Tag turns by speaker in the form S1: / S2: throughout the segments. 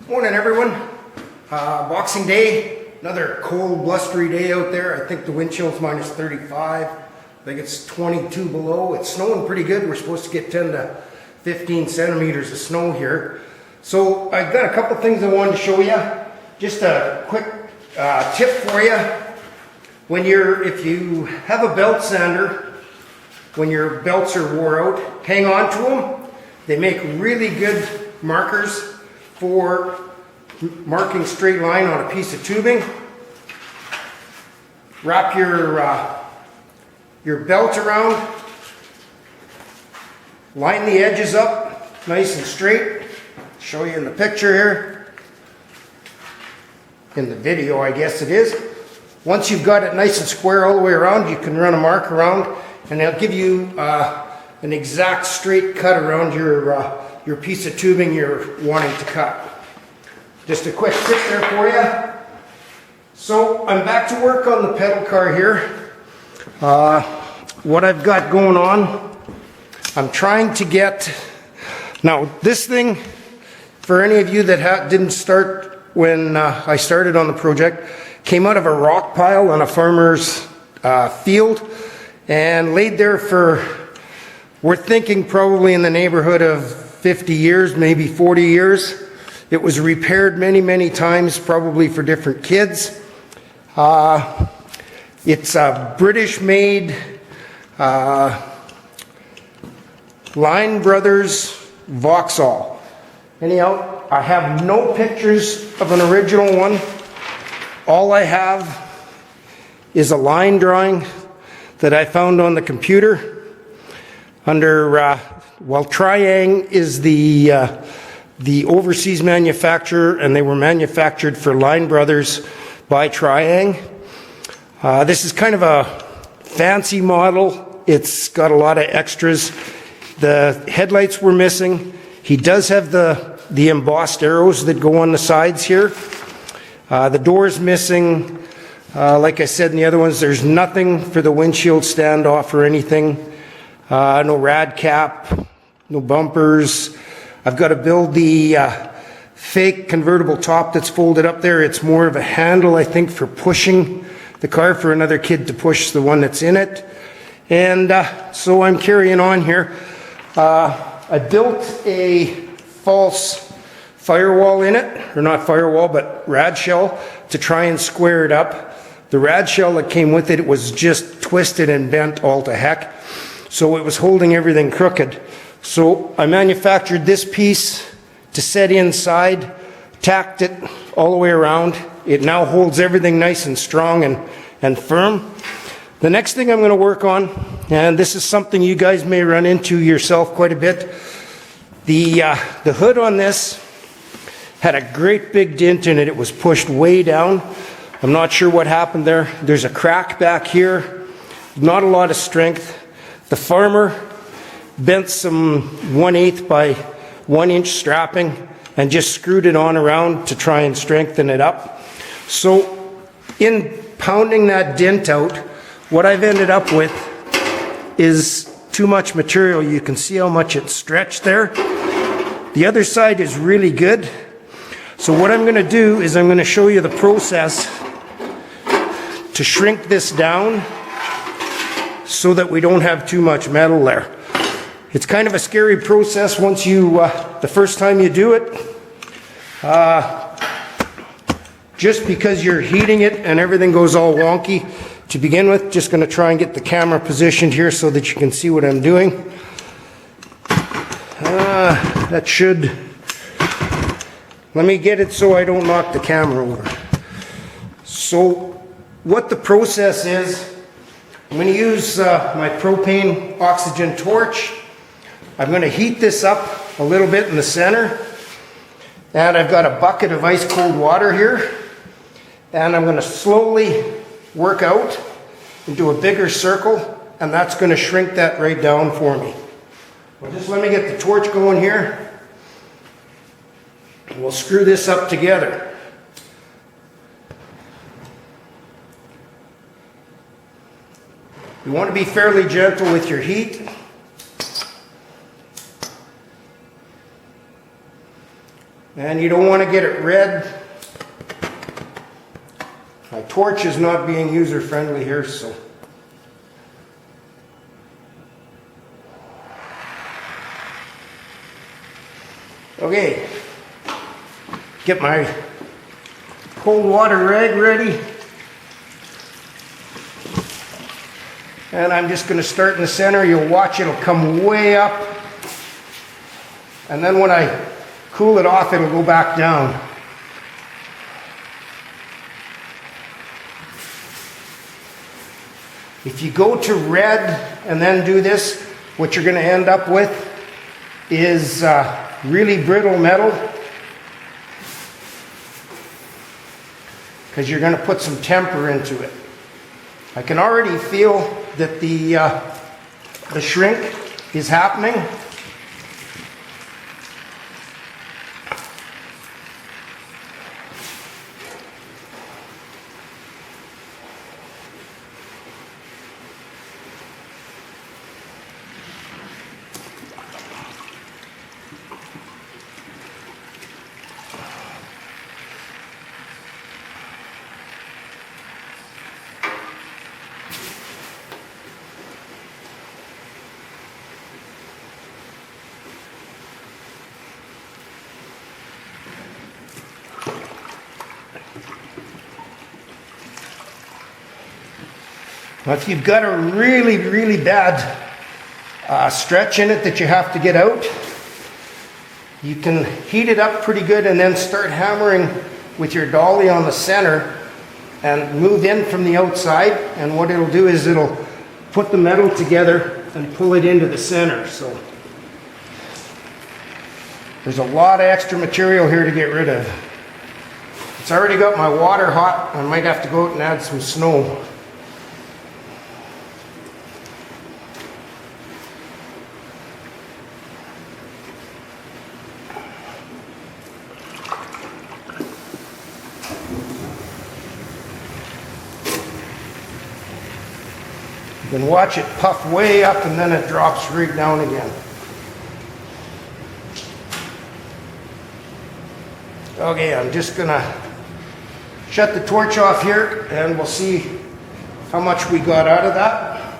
S1: Morning everyone. Boxing Day, another cold blustery day out there. I think the wind chill's minus 35. I think it's 22 below. It's snowing pretty good. We're supposed to get 10 to 15 centimeters of snow here. So I've got a couple things I wanted to show you. Just a quick tip for you. If you have a belt sander, when your belts are wore out, hang on to them. They make really good markers for marking straight line on a piece of tubing. Wrap your belt around, line the edges up nice and straight. Show you in the picture here, in the video I guess it is. Once you've got it nice and square all the way around, you can run a mark around and it'll give you an exact straight cut around your piece of tubing you're wanting to cut. Just a quick tip there for you. So I'm back to work on the pedal car here. What I've got going on, I'm trying to get, now this thing, for any of you that didn't start when I started on the project, came out of a rock pile on a farmer's field and laid there for, we're thinking probably in the neighborhood of 50 years, maybe 40 years. It was repaired many, many times, probably for different kids. It's a British-made Line Brothers Vauxhall. Anyhow, I have no pictures of an original one. All I have is a line drawing that I found on the computer under, well, Triang is the overseas manufacturer, and they were manufactured for Line Brothers by Triang. This is kind of a fancy model. It's got a lot of extras. The headlights were missing. He does have the embossed arrows that go on the sides here. The door's missing. Like I said in the other ones, there's nothing for the windshield standoff or anything. No rad cap, no bumpers. I've got to build the fake convertible top that's folded up there. It's more of a handle, I think, for pushing the car for another kid to push the one that's in it. And so I'm carrying on here. I built a false firewall in it, or not firewall, but rad shell to try and square it up. The rad shell that came with it was just twisted and bent all to heck. So it was holding everything crooked. So I manufactured this piece to set inside, tacked it all the way around. It now holds everything nice and strong and firm. The next thing I'm going to work on, and this is something you guys may run into yourself quite a bit, the hood on this had a great big dent in it. It was pushed way down. I'm not sure what happened there. There's a crack back here, not a lot of strength. The farmer bent some 1/8 by 1 inch strapping and just screwed it on around to try and strengthen it up. So in pounding that dent out, what I've ended up with is too much material. You can see how much it's stretched there. The other side is really good. So what I'm going to do is I'm going to show you the process to shrink this down so that we don't have too much metal there. It's kind of a scary process once you, the first time you do it, just because you're heating it and everything goes all wonky to begin with. Just going to try and get the camera positioned here so that you can see what I'm doing. That should, let me get it so I don't knock the camera over. So what the process is, I'm going to use my propane oxygen torch. I'm going to heat this up a little bit in the center, and I've got a bucket of ice cold water here, and I'm going to slowly work out into a bigger circle, and that's going to shrink that right down for me. Well, just let me get the torch going here, and we'll screw this up together. You want to be fairly gentle with your heat. And you don't want to get it red. My torch is not being user friendly here, so. Okay, get my cold water rag ready. And I'm just going to start in the center. You'll watch it'll come way up. And then when I cool it off, it'll go back down. If you go to red and then do this, what you're going to end up with is really brittle metal, because you're going to put some temper into it. I can already feel that the shrink is happening. Now, if you've got a really, really bad stretch in it that you have to get out, you can heat it up pretty good and then start hammering with your dolly on the center and move in from the outside. And what it'll do is it'll put the metal together and pull it into the center. So there's a lot of extra material here to get rid of. It's already got my water hot. I might have to go out and add some snow. You can watch it puff way up and then it drops right down again. Okay, I'm just gonna shut the torch off here and we'll see how much we got out of that.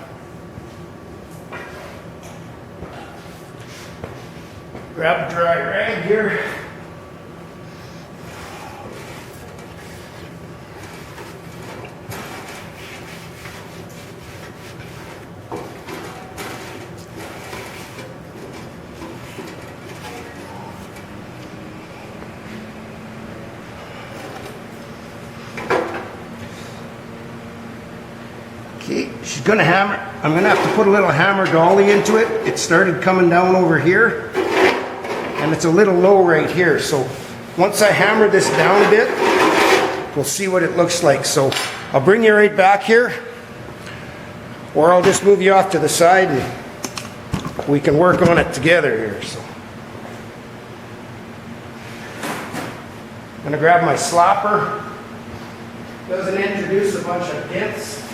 S1: Grab a dry rag here. Okay, she's going to hammer. I'm going to have to put a little hammer dolly into it. It started coming down over here, and it's a little low right here. So once I hammer this down a bit, we'll see what it looks like. So I'll bring you right back here, or I'll just move you off to the side and we can work on it together here. So I'm going to grab my slapper. Doesn't introduce a bunch of dents.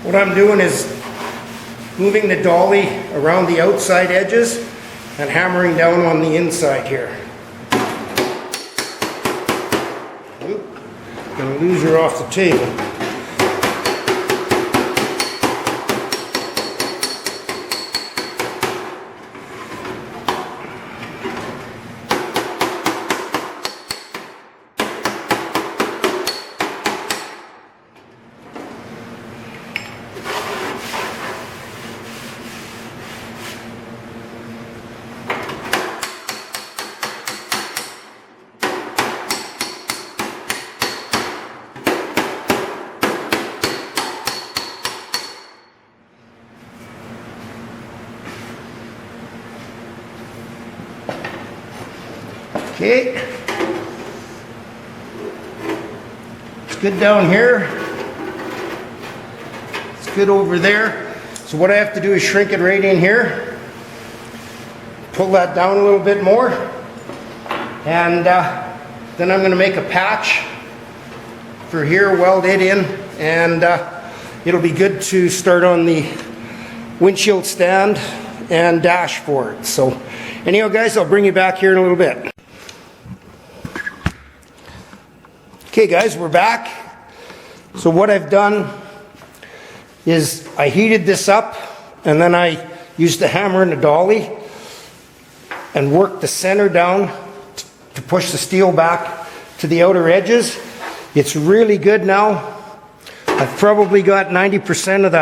S1: What I'm doing is moving the dolly around the outside edges and hammering down on the inside here. Oop, gonna lose her off the table. Okay. good down here. It's good over there. So what I have to do is shrink it right in here. Pull that down a little bit more. And then I'm going to make a patch for here, weld it in, and it'll be good to start on the windshield stand and dash for it. So anyhow guys, I'll bring you back here in a little bit. Okay guys, we're back. So what I've done is I heated this up, and then I used the hammer and the dolly and worked the center down to push the steel back to the outer edges. It's really good now. I've probably got 90% of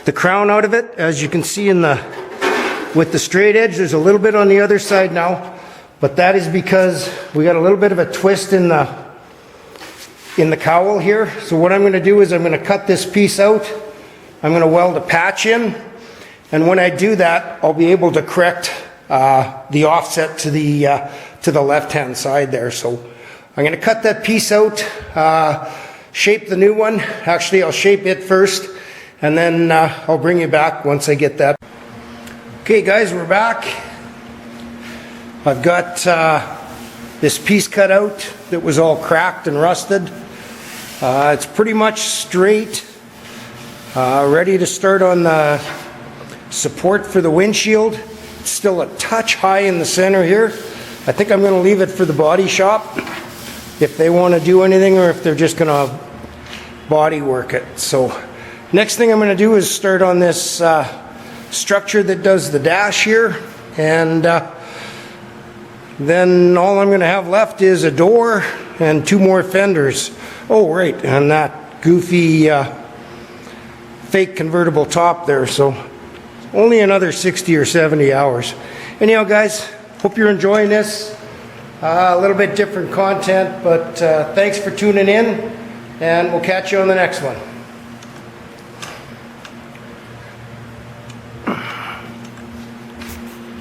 S1: the crown out of it. As you can see with the straight edge, there's a little bit on the other side now, but that is because we got a little bit of a twist in the cowl here. So what I'm going to do is I'm going to cut this piece out. I'm going to weld a patch in, and when I do that, I'll be able to correct the offset to the left-hand side there. So I'm going to cut that piece out, shape the new one. Actually, I'll shape it first, and then I'll bring you back once I get that. Okay guys, we're back. I've got this piece cut out that was all cracked and rusted. It's pretty much straight, ready to start on the support for the windshield. It's still a touch high in the center here. I think I'm going to leave it for the body shop if they want to do anything, or if they're just going to body work it. So next thing I'm going to do is start on this structure that does the dash here, and then all I'm going to have left is a door and 2 more fenders. Oh right, and that goofy fake convertible top there. So only another 60 or 70 hours. Anyhow guys, hope you're enjoying this. A little bit different content, but thanks for tuning in, and we'll catch you on the next one.